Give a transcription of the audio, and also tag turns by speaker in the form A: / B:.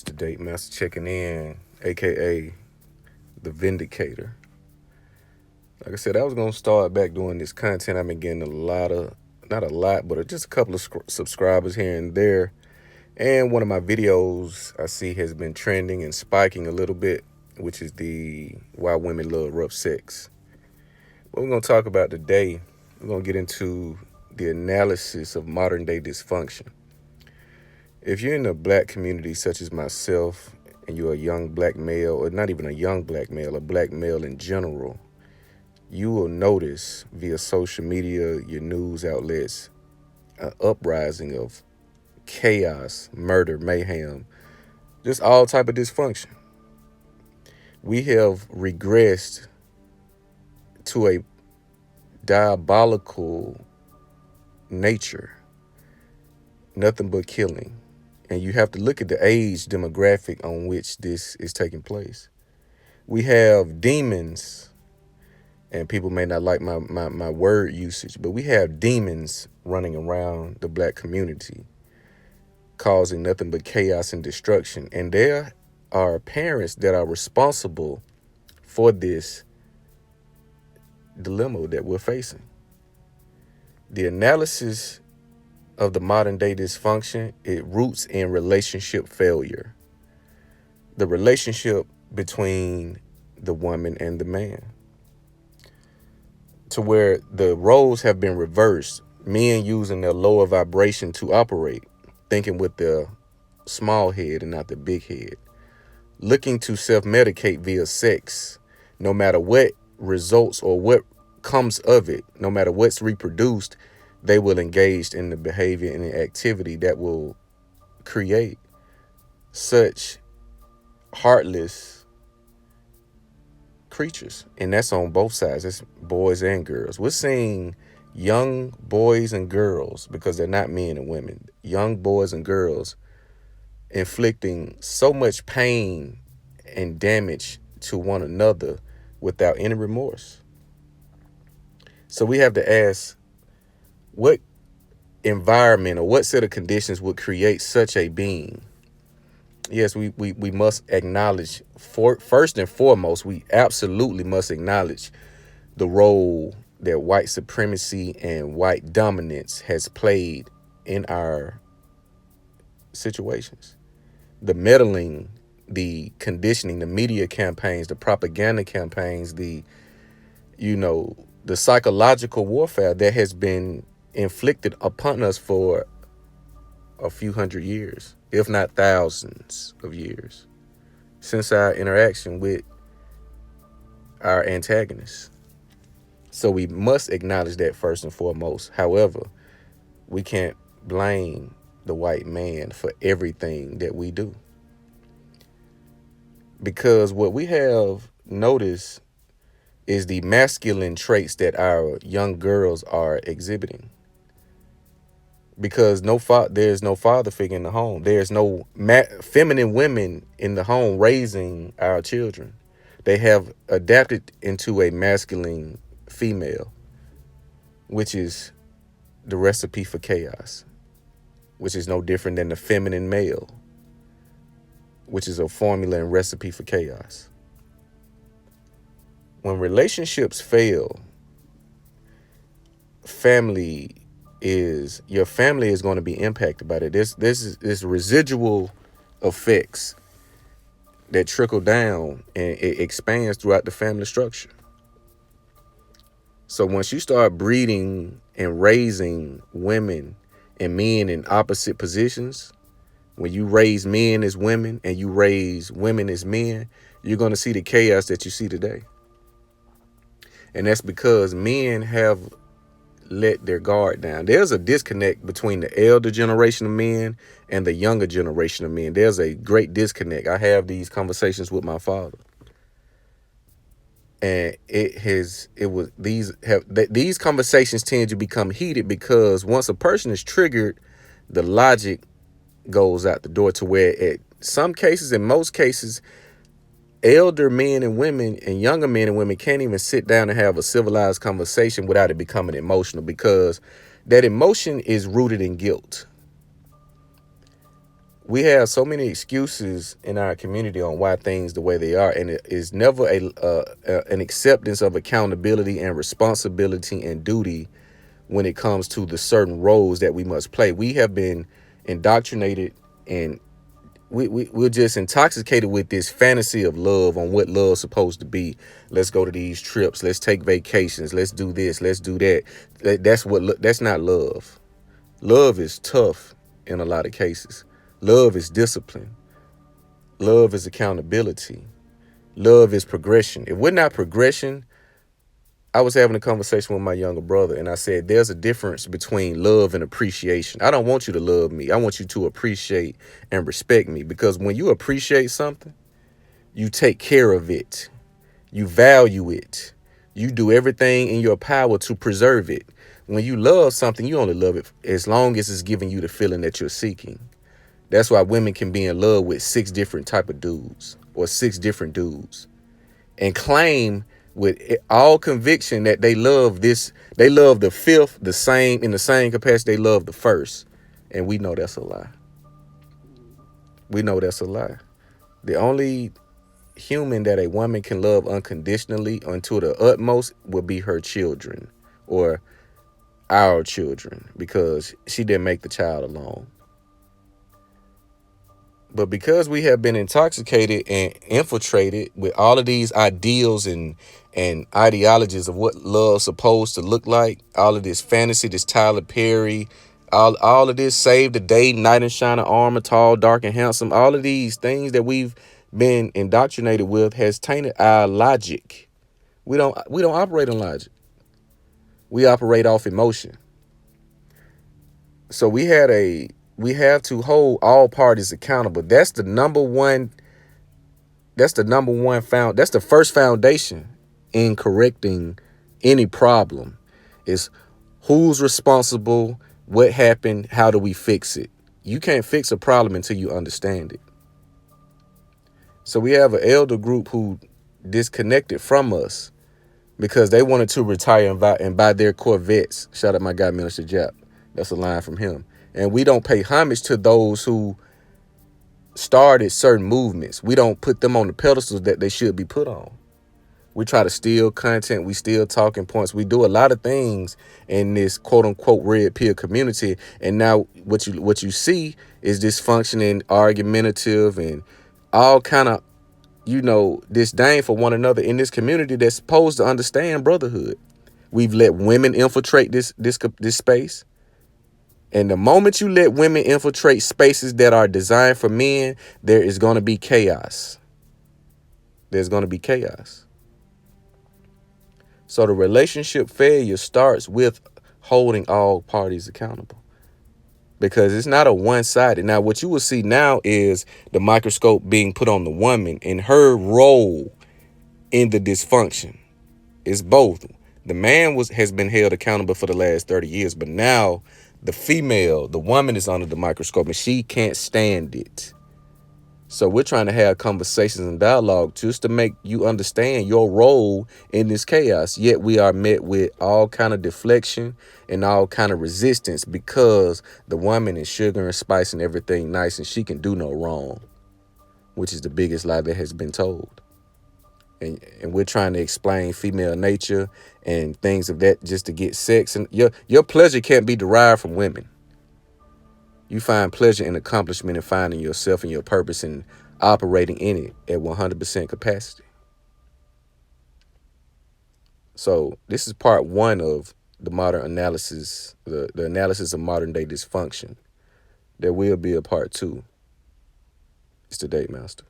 A: It's the Date Master checking in, aka the Vindicator. Like I said, I was gonna start back doing this content. I've been getting not a lot, but just a couple of subscribers here and there. And one of my videos I see has been trending and spiking a little bit, which is the Why Women Love Rough Sex. What we're gonna talk about today, we're gonna get into the analysis of modern day dysfunction. If you're in the black community, such as myself, and you're a young black male, or not even a young black male, a black male in general, you will notice via social media, your news outlets, an uprising of chaos, murder, mayhem, just all type of dysfunction. We have regressed to a diabolical nature, nothing but killing. And you have to look at the age demographic on which this is taking place. We have demons, and people may not like my word usage, but we have demons running around the black community, causing nothing but chaos and destruction. And there are parents that are responsible for this dilemma that we're facing. The analysis of the modern day dysfunction, it roots in relationship failure. The relationship between the woman and the man, to where the roles have been reversed. Men using their lower vibration to operate, thinking with their small head and not the big head, looking to self-medicate via sex, no matter what results or what comes of it, no matter what's reproduced, they will engage in the behavior and the activity that will create such heartless creatures. And that's on both sides. It's boys and girls. We're seeing young boys and girls, because they're not men and women, young boys and girls inflicting so much pain and damage to one another without any remorse. So we have to ask, what environment or what set of conditions would create such a being? Yes, we must acknowledge, first and foremost, we absolutely must acknowledge the role that white supremacy and white dominance has played in our situations. The meddling, the conditioning, the media campaigns, the propaganda campaigns, the psychological warfare that has been inflicted upon us for a few hundred years, if not thousands of years, since our interaction with our antagonists. So we must acknowledge that first and foremost. However, we can't blame the white man for everything that we do, because what we have noticed is the masculine traits that our young girls are exhibiting. Because there's no father figure in the home. There's no feminine women in the home raising our children. They have adapted into a masculine female, which is the recipe for chaos, which is no different than the feminine male, which is a formula and recipe for chaos. When relationships fail, your family is going to be impacted by that. This residual effects that trickle down, and it expands throughout the family structure. So once you start breeding and raising women and men in opposite positions, when you raise men as women and you raise women as men, you're going to see the chaos that you see today. And that's because men have let their guard down. There's a disconnect between the elder generation of men and the younger generation of men. There's a great disconnect. I have these conversations with my father, and these conversations tend to become heated, because once a person is triggered, the logic goes out the door, to where in most cases, elder men and women and younger men and women can't even sit down and have a civilized conversation without it becoming emotional, because that emotion is rooted in guilt. We have so many excuses in our community on why things the way they are, and it is never an acceptance of accountability and responsibility and duty when it comes to the certain roles that we must play. We have been indoctrinated, and we're just intoxicated with this fantasy of love on what love's supposed to be. Let's go to these trips. Let's take vacations. Let's do this. Let's do that. That's not love. Love is tough in a lot of cases. Love is discipline. Love is accountability. Love is progression. If we're not progression, I was having a conversation with my younger brother, and I said, there's a difference between love and appreciation. I don't want you to love me. I want you to appreciate and respect me, because when you appreciate something, you take care of it. You value it. You do everything in your power to preserve it. When you love something, you only love it as long as it's giving you the feeling that you're seeking. That's why women can be in love with 6 different type of dudes or 6 different dudes and claim with all conviction that they love this. They love the 5th the same, in the same capacity they love the 1st. And we know that's a lie. We know that's a lie. The only human that a woman can love unconditionally unto the utmost will be her children, or our children, because she didn't make the child alone. But because we have been intoxicated and infiltrated with all of these ideals and ideologies of what love's supposed to look like, all of this fantasy, this Tyler Perry, all of this save the day, knight in shining armor, tall, dark, and handsome, all of these things that we've been indoctrinated with has tainted our logic. We don't operate on logic. We operate off emotion. So we have to hold all parties accountable. That's the first foundation in correcting any problem is who's responsible, what happened, how do we fix it? You can't fix a problem until you understand it. So we have an elder group who disconnected from us because they wanted to retire and buy their Corvettes. Shout out my guy, Minister Jap. That's a line from him. And we don't pay homage to those who started certain movements. We don't put them on the pedestals that they should be put on. We try to steal content. We steal talking points. We do a lot of things in this quote unquote red pill community. And now what you see is dysfunctioning, argumentative, and all kind of, disdain for one another in this community that's supposed to understand brotherhood. We've let women infiltrate this space. And the moment you let women infiltrate spaces that are designed for men, there is going to be chaos. There's going to be chaos. So the relationship failure starts with holding all parties accountable, because it's not a one-sided. Now, what you will see now is the microscope being put on the woman and her role in the dysfunction. It's both. The man has been held accountable for the last 30 years, but now the woman is under the microscope and she can't stand it. So we're trying to have conversations and dialogue just to make you understand your role in this chaos. Yet we are met with all kind of deflection and all kind of resistance because the woman is sugar and spice and everything nice and she can do no wrong, which is the biggest lie that has been told. And we're trying to explain female nature and things of that just to get sex. And your pleasure can't be derived from women. You find pleasure in accomplishment and finding yourself and your purpose and operating in it at 100% capacity. So this is part 1 of the modern analysis, the analysis of modern day dysfunction. There will be a part 2. It's the Date Master.